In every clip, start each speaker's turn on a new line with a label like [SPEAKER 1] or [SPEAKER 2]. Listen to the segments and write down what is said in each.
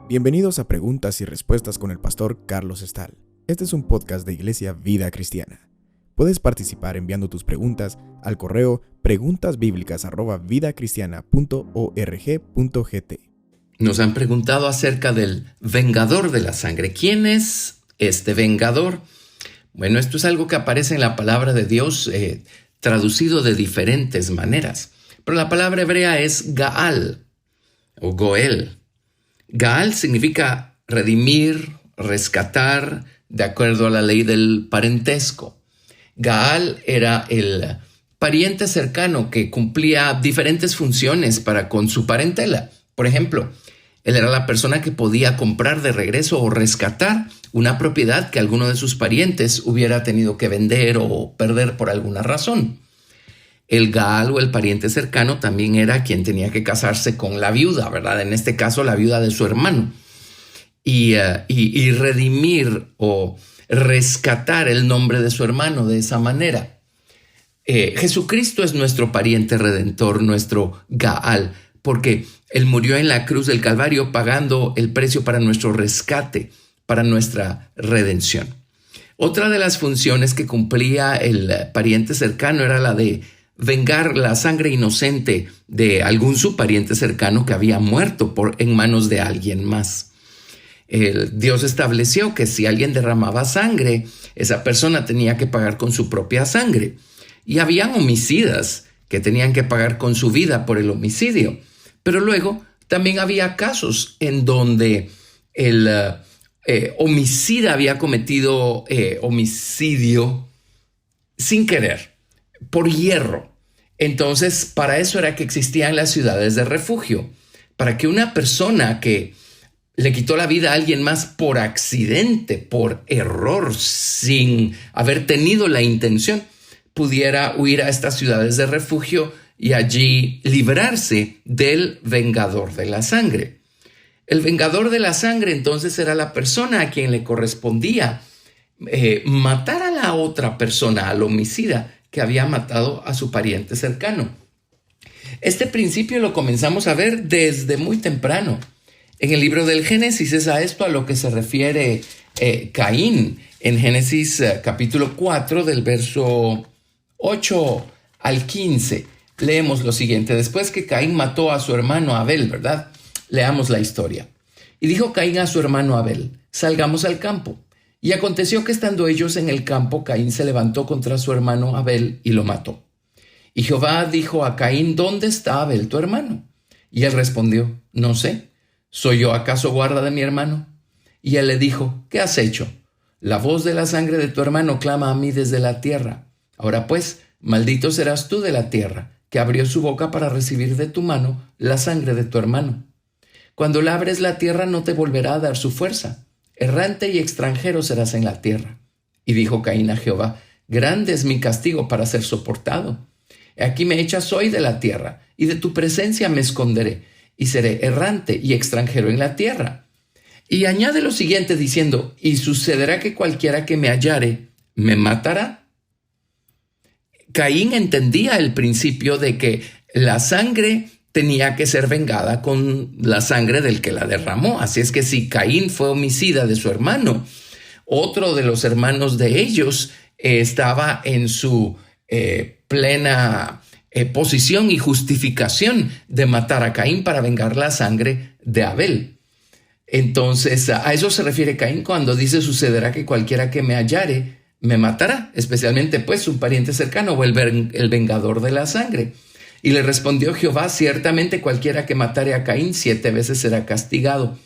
[SPEAKER 1] Bienvenidos a Preguntas y Respuestas con el pastor Carlos Estal. Este es un podcast de Iglesia Vida Cristiana. Puedes participar enviando tus preguntas al correo preguntasbiblicas@vidacristiana.org.gt.
[SPEAKER 2] Nos han preguntado acerca del vengador de la sangre. ¿Quién es este vengador? Bueno, esto es algo que aparece en la palabra de Dios, traducido de diferentes maneras. Pero la palabra hebrea es Gaal o Goel. Gaal significa redimir, rescatar, de acuerdo a la ley del parentesco. Gaal era el pariente cercano que cumplía diferentes funciones para con su parentela. Por ejemplo, él era la persona que podía comprar de regreso o rescatar una propiedad que alguno de sus parientes hubiera tenido que vender o perder por alguna razón. El Gaal o el pariente cercano también era quien tenía que casarse con la viuda, ¿verdad? En este caso, la viuda de su hermano. Y redimir o rescatar el nombre de su hermano de esa manera. Jesucristo es nuestro pariente redentor, nuestro Gaal, porque Él murió en la cruz del Calvario pagando el precio para nuestro rescate, para nuestra redención. Otra de las funciones que cumplía el pariente cercano era la de vengar la sangre inocente de algún su pariente cercano que había muerto en manos de alguien más. Dios estableció que si alguien derramaba sangre, esa persona tenía que pagar con su propia sangre. Y habían homicidas que tenían que pagar con su vida por el homicidio. Pero luego también había casos en donde el homicida había cometido homicidio sin querer, por hierro. Entonces, para eso era que existían las ciudades de refugio, para que una persona que le quitó la vida a alguien más por accidente, por error, sin haber tenido la intención, pudiera huir a estas ciudades de refugio y allí librarse del vengador de la sangre. El vengador de la sangre entonces era la persona a quien le correspondía matar a la otra persona, al homicida que había matado a su pariente cercano. Este principio lo comenzamos a ver desde muy temprano. En el libro del Génesis es a esto a lo que se refiere Caín. En Génesis capítulo 4 del verso 8 al 15 leemos lo siguiente. Después que Caín mató a su hermano Abel, ¿verdad? Leamos la historia. Y dijo Caín a su hermano Abel: salgamos al campo. Y aconteció que estando ellos en el campo, Caín se levantó contra su hermano Abel y lo mató. Y Jehová dijo a Caín: ¿dónde está Abel tu hermano? Y él respondió: no sé. ¿Soy yo acaso guarda de mi hermano? Y él le dijo: ¿qué has hecho? La voz de la sangre de tu hermano clama a mí desde la tierra. Ahora pues, maldito serás tú de la tierra, que abrió su boca para recibir de tu mano la sangre de tu hermano. Cuando labres la tierra no te volverá a dar su fuerza. Errante y extranjero serás en la tierra. Y dijo Caín a Jehová: grande es mi castigo para ser soportado. Aquí me echas hoy de la tierra, y de tu presencia me esconderé, y seré errante y extranjero en la tierra. Y añade lo siguiente diciendo: y sucederá que cualquiera que me hallare me matará. Caín entendía el principio de que la sangre tenía que ser vengada con la sangre del que la derramó. Así es que si Caín fue homicida de su hermano, otro de los hermanos de ellos estaba en su plena posición y justificación de matar a Caín para vengar la sangre de Abel. Entonces, a eso se refiere Caín cuando dice: sucederá que cualquiera que me hallare me matará, especialmente pues un pariente cercano o el vengador de la sangre. Y le respondió Jehová: ciertamente cualquiera que matare a Caín 7 veces será castigado.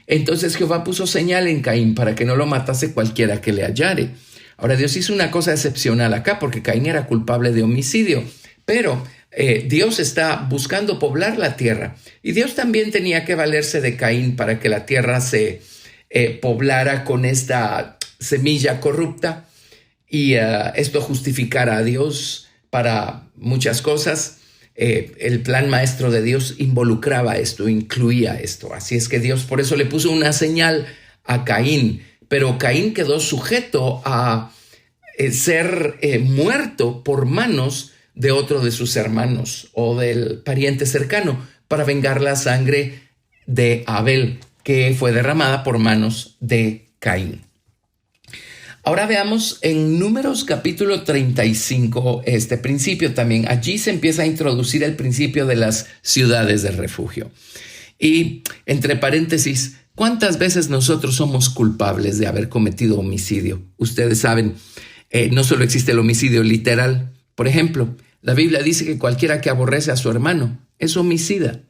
[SPEAKER 2] Entonces Jehová puso señal en Caín para que no lo matase cualquiera que le hallare. Ahora, Dios hizo una cosa excepcional acá, porque Caín era culpable de homicidio, pero Dios está buscando poblar la tierra, y Dios también tenía que valerse de Caín para que la tierra se poblara con esta semilla corrupta, y esto justificara a Dios para muchas cosas. El plan maestro de Dios involucraba esto, incluía esto. Así es que Dios por eso le puso una señal a Caín, pero Caín quedó sujeto a ser muerto por manos de otro de sus hermanos o del pariente cercano para vengar la sangre de Abel, que fue derramada por manos de Caín. Ahora veamos en Números capítulo 35 este principio también. Allí se empieza a introducir el principio de las ciudades de refugio. Y entre paréntesis, ¿cuántas veces nosotros somos culpables de haber cometido homicidio? Ustedes saben, no solo existe el homicidio literal. Por ejemplo, la Biblia dice que cualquiera que aborrece a su hermano es homicida.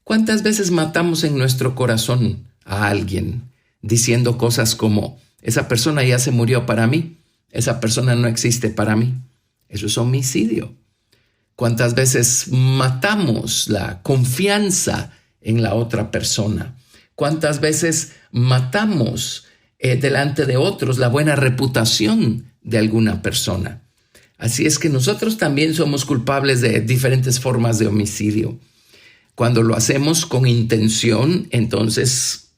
[SPEAKER 2] ¿Cuántas veces matamos en nuestro corazón a alguien diciendo cosas como: esa persona ya se murió para mí, esa persona no existe para mí? Eso es homicidio. ¿Cuántas veces matamos la confianza en la otra persona? ¿Cuántas veces matamos delante de otros la buena reputación de alguna persona? Así es que nosotros también somos culpables de diferentes formas de homicidio. Cuando lo hacemos con intención, entonces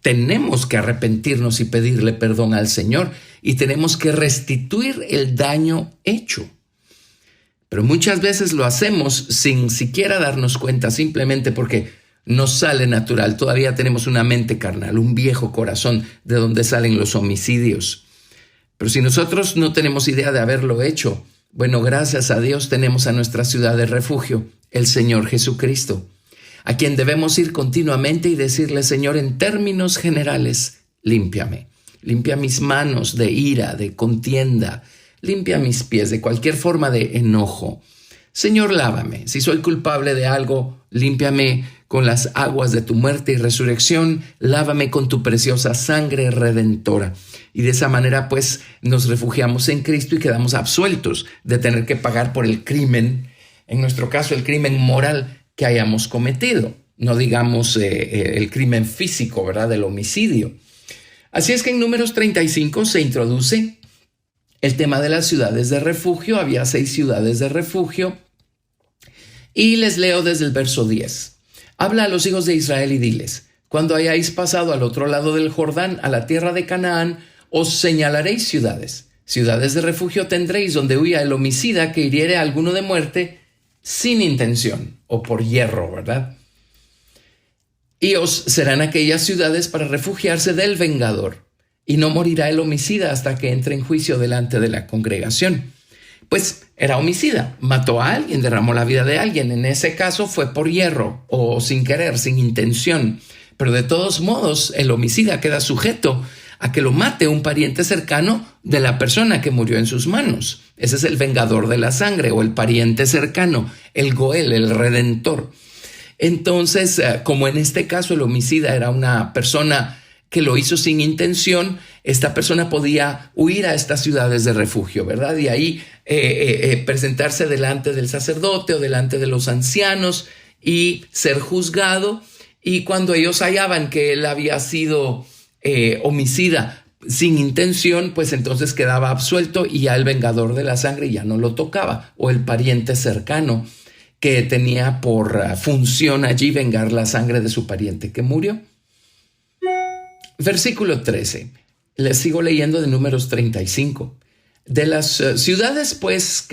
[SPEAKER 2] tenemos que arrepentirnos y pedirle perdón al Señor y tenemos que restituir el daño hecho. Pero muchas veces lo hacemos sin siquiera darnos cuenta, simplemente porque nos sale natural. Todavía tenemos una mente carnal, un viejo corazón de donde salen los homicidios. Pero si nosotros no tenemos idea de haberlo hecho, bueno, gracias a Dios tenemos a nuestra ciudad de refugio, el Señor Jesucristo, a quien debemos ir continuamente y decirle: Señor, en términos generales, límpiame. Limpia mis manos de ira, de contienda. Limpia mis pies de cualquier forma de enojo. Señor, lávame. Si soy culpable de algo, límpiame con las aguas de tu muerte y resurrección. Lávame con tu preciosa sangre redentora. Y de esa manera, pues, nos refugiamos en Cristo y quedamos absueltos de tener que pagar por el crimen, en nuestro caso, el crimen moral que hayamos cometido. No digamos el crimen físico, ¿verdad?, del homicidio. Así es que en Números 35 se introduce el tema de las ciudades de refugio. Había 6 ciudades de refugio. Y les leo desde el verso 10. Habla a los hijos de Israel y diles: cuando hayáis pasado al otro lado del Jordán, a la tierra de Canaán, os señalaréis ciudades. Ciudades de refugio tendréis donde huya el homicida que hiriere a alguno de muerte sin intención o por hierro, ¿verdad? Y os serán aquellas ciudades para refugiarse del vengador, y no morirá el homicida hasta que entre en juicio delante de la congregación. Pues era homicida, mató a alguien, derramó la vida de alguien. En ese caso fue por hierro o sin querer, sin intención. Pero de todos modos, el homicida queda sujeto a que lo mate un pariente cercano de la persona que murió en sus manos. Ese es el vengador de la sangre o el pariente cercano, el Goel, el redentor. Entonces, como en este caso el homicida era una persona que lo hizo sin intención, esta persona podía huir a estas ciudades de refugio, ¿verdad? Y ahí presentarse delante del sacerdote o delante de los ancianos y ser juzgado. Y cuando ellos hallaban que él había sido homicida sin intención, pues entonces quedaba absuelto y ya el vengador de la sangre ya no lo tocaba, o el pariente cercano que tenía por función allí vengar la sangre de su pariente que murió. Versículo 13. Les sigo leyendo de Números 35. De las ciudades, pues,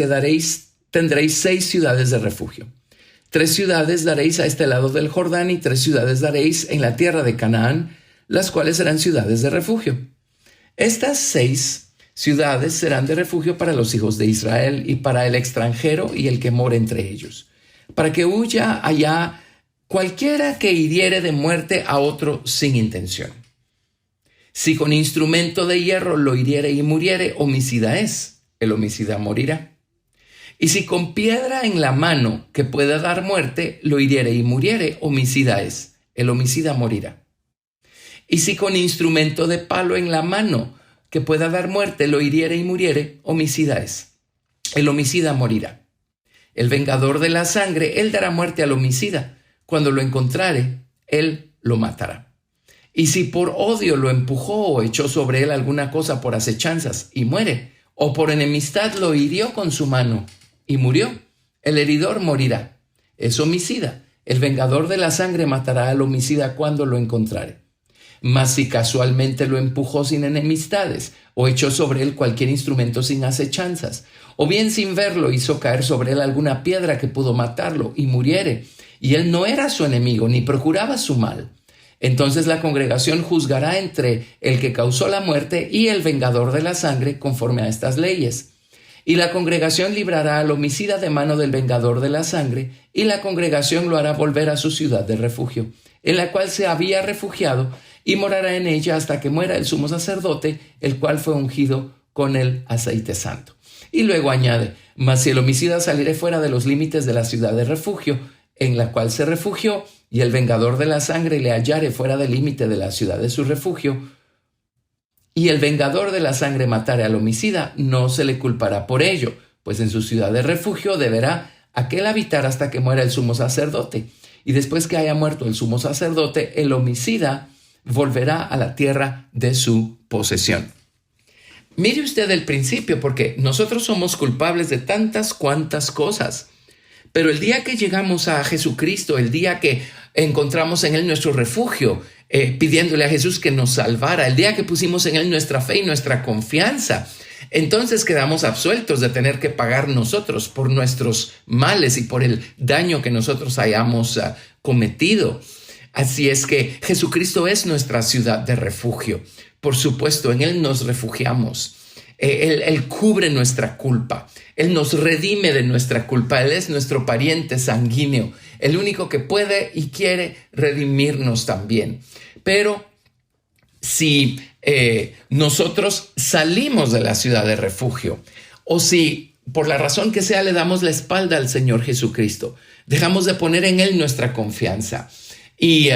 [SPEAKER 2] tendréis 6 ciudades de refugio. 3 ciudades daréis a este lado del Jordán y 3 ciudades daréis en la tierra de Canaán, las cuales serán ciudades de refugio. Estas 6 ciudades serán de refugio para los hijos de Israel y para el extranjero y el que mora entre ellos, para que huya allá cualquiera que hiriere de muerte a otro sin intención. Si con instrumento de hierro lo hiriere y muriere, homicida es, el homicida morirá. Y si con piedra en la mano que pueda dar muerte, lo hiriere y muriere, homicida es, el homicida morirá. Y si con instrumento de palo en la mano que pueda dar muerte, lo hiriere y muriere, homicida es, el homicida morirá. El vengador de la sangre, él dará muerte al homicida. Cuando lo encontrare, él lo matará. Y si por odio lo empujó o echó sobre él alguna cosa por acechanzas y muere, o por enemistad lo hirió con su mano y murió, el heridor morirá. Es homicida. El vengador de la sangre matará al homicida cuando lo encontrare. Mas si casualmente lo empujó sin enemistades, o echó sobre él cualquier instrumento sin acechanzas, o bien sin verlo hizo caer sobre él alguna piedra que pudo matarlo y muriere, y él no era su enemigo ni procuraba su mal, entonces la congregación juzgará entre el que causó la muerte y el vengador de la sangre conforme a estas leyes. Y la congregación librará al homicida de mano del vengador de la sangre, y la congregación lo hará volver a su ciudad de refugio, en la cual se había refugiado, y morará en ella hasta que muera el sumo sacerdote, el cual fue ungido con el aceite santo. Y luego añade, mas si el homicida saliere fuera de los límites de la ciudad de refugio, en la cual se refugió, y el vengador de la sangre le hallare fuera del límite de la ciudad de su refugio, y el vengador de la sangre matare al homicida, no se le culpará por ello, pues en su ciudad de refugio deberá aquel habitar hasta que muera el sumo sacerdote. Y después que haya muerto el sumo sacerdote, el homicida volverá a la tierra de su posesión. Mire usted el principio, porque nosotros somos culpables de tantas cuantas cosas. Pero el día que llegamos a Jesucristo, el día que encontramos en Él nuestro refugio, pidiéndole a Jesús que nos salvara, el día que pusimos en Él nuestra fe y nuestra confianza, entonces quedamos absueltos de tener que pagar nosotros por nuestros males y por el daño que nosotros hayamos cometido. Así es que Jesucristo es nuestra ciudad de refugio. Por supuesto, en Él nos refugiamos. Él cubre nuestra culpa. Él nos redime de nuestra culpa. Él es nuestro pariente sanguíneo, el único que puede y quiere redimirnos también. Pero si nosotros salimos de la ciudad de refugio, o si por la razón que sea le damos la espalda al Señor Jesucristo, dejamos de poner en Él nuestra confianza y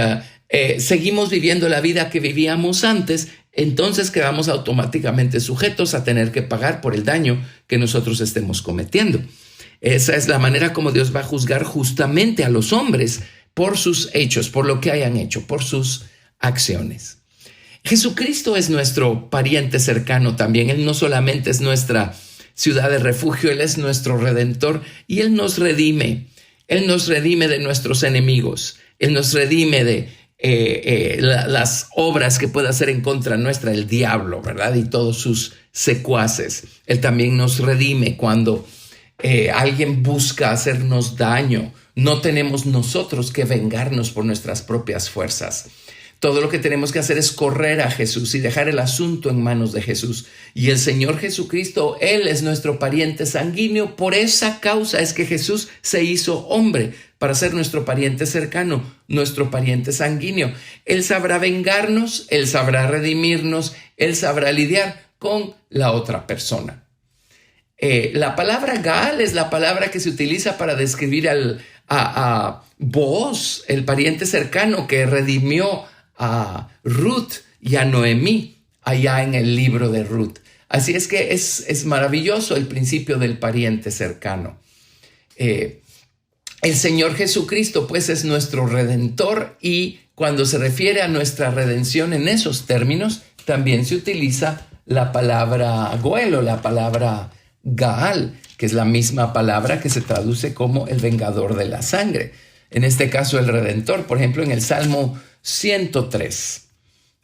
[SPEAKER 2] seguimos viviendo la vida que vivíamos antes, entonces quedamos automáticamente sujetos a tener que pagar por el daño que nosotros estemos cometiendo. Esa es la manera como Dios va a juzgar justamente a los hombres por sus hechos, por lo que hayan hecho, por sus acciones. Jesucristo es nuestro pariente cercano también. Él no solamente es nuestra ciudad de refugio, Él es nuestro redentor y Él nos redime. Él nos redime de nuestros enemigos. Él nos redime de las obras que puede hacer en contra nuestra el diablo, ¿verdad? Y todos sus secuaces. Él también nos redime cuando alguien busca hacernos daño. No tenemos nosotros que vengarnos por nuestras propias fuerzas. Todo lo que tenemos que hacer es correr a Jesús y dejar el asunto en manos de Jesús. Y el Señor Jesucristo, Él es nuestro pariente sanguíneo. Por esa causa es que Jesús se hizo hombre, para ser nuestro pariente cercano, nuestro pariente sanguíneo. Él sabrá vengarnos, Él sabrá redimirnos, Él sabrá lidiar con la otra persona. La palabra Gaal es la palabra que se utiliza para describir a Booz, el pariente cercano que redimió a Ruth y a Noemí allá en el libro de Ruth. Así es que es maravilloso el principio del pariente cercano. El Señor Jesucristo pues es nuestro redentor y cuando se refiere a nuestra redención en esos términos también se utiliza la palabra Goel o la palabra Gaal, que es la misma palabra que se traduce como el vengador de la sangre. En este caso el redentor, por ejemplo en el Salmo 103,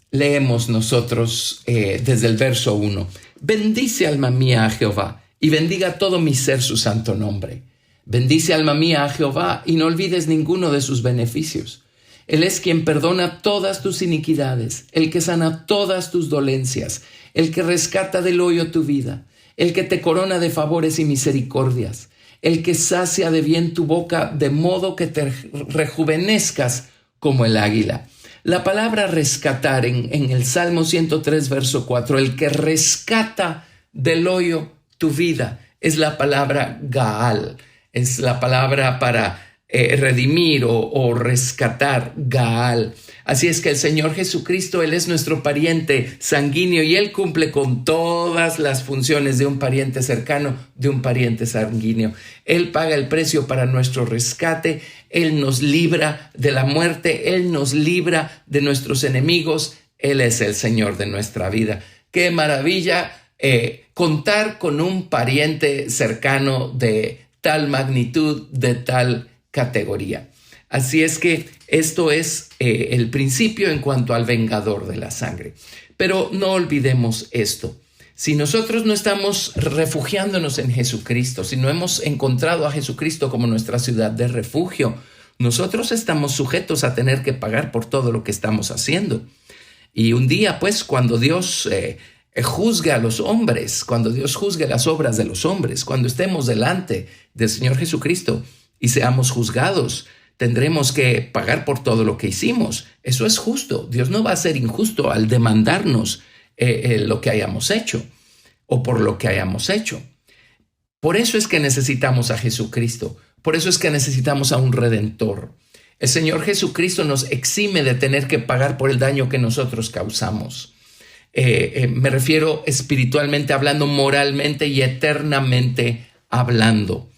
[SPEAKER 2] leemos nosotros desde el verso 1. Bendice alma mía a Jehová y bendiga todo mi ser su santo nombre. Bendice alma mía a Jehová y no olvides ninguno de sus beneficios. Él es quien perdona todas tus iniquidades, el que sana todas tus dolencias, el que rescata del hoyo tu vida, el que te corona de favores y misericordias, el que sacia de bien tu boca de modo que te rejuvenezcas como el águila. La palabra rescatar en el Salmo 103, verso 4, el que rescata del hoyo tu vida, es la palabra Gaal. Es la palabra para redimir o rescatar, Gaal. Así es que el Señor Jesucristo, Él es nuestro pariente sanguíneo y Él cumple con todas las funciones de un pariente cercano, de un pariente sanguíneo. Él paga el precio para nuestro rescate, Él nos libra de la muerte, Él nos libra de nuestros enemigos, Él es el Señor de nuestra vida. ¡Qué maravilla contar con un pariente cercano de tal magnitud, de tal categoría! Así es que esto es el principio en cuanto al vengador de la sangre. Pero no olvidemos esto. Si nosotros no estamos refugiándonos en Jesucristo, si no hemos encontrado a Jesucristo como nuestra ciudad de refugio, nosotros estamos sujetos a tener que pagar por todo lo que estamos haciendo. Y un día, pues, cuando Dios juzgue a los hombres, cuando Dios juzgue las obras de los hombres, cuando estemos delante del Señor Jesucristo y seamos juzgados, tendremos que pagar por todo lo que hicimos. Eso es justo. Dios no va a ser injusto al demandarnos lo que hayamos hecho o por lo que hayamos hecho. Por eso es que necesitamos a Jesucristo. Por eso es que necesitamos a un Redentor. El Señor Jesucristo nos exime de tener que pagar por el daño que nosotros causamos. Me refiero espiritualmente hablando, moralmente y eternamente hablando.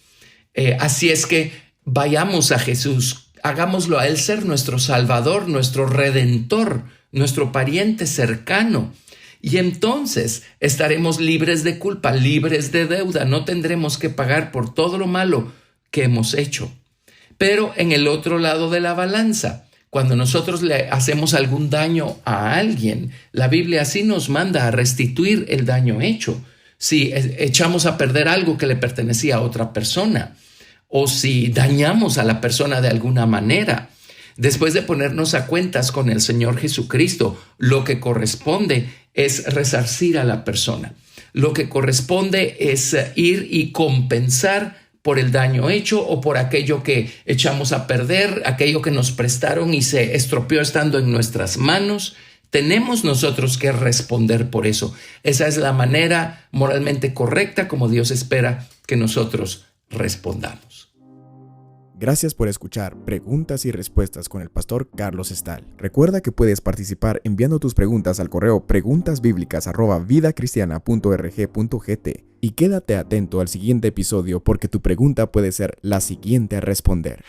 [SPEAKER 2] Así es que vayamos a Jesús, hagámoslo a Él ser nuestro Salvador, nuestro Redentor, nuestro pariente cercano. Y entonces estaremos libres de culpa, libres de deuda. No tendremos que pagar por todo lo malo que hemos hecho. Pero en el otro lado de la balanza, cuando nosotros le hacemos algún daño a alguien, la Biblia sí nos manda a restituir el daño hecho. Si echamos a perder algo que le pertenecía a otra persona, o si dañamos a la persona de alguna manera, después de ponernos a cuentas con el Señor Jesucristo, lo que corresponde es resarcir a la persona. Lo que corresponde es ir y compensar por el daño hecho o por aquello que echamos a perder, aquello que nos prestaron y se estropeó estando en nuestras manos. Tenemos nosotros que responder por eso. Esa es la manera moralmente correcta como Dios espera que nosotros respondamos.
[SPEAKER 1] Gracias por escuchar Preguntas y Respuestas con el pastor Carlos Estal. Recuerda que puedes participar enviando tus preguntas al correo preguntasbiblicas@vidacristiana.org.gt y quédate atento al siguiente episodio porque tu pregunta puede ser la siguiente a responder.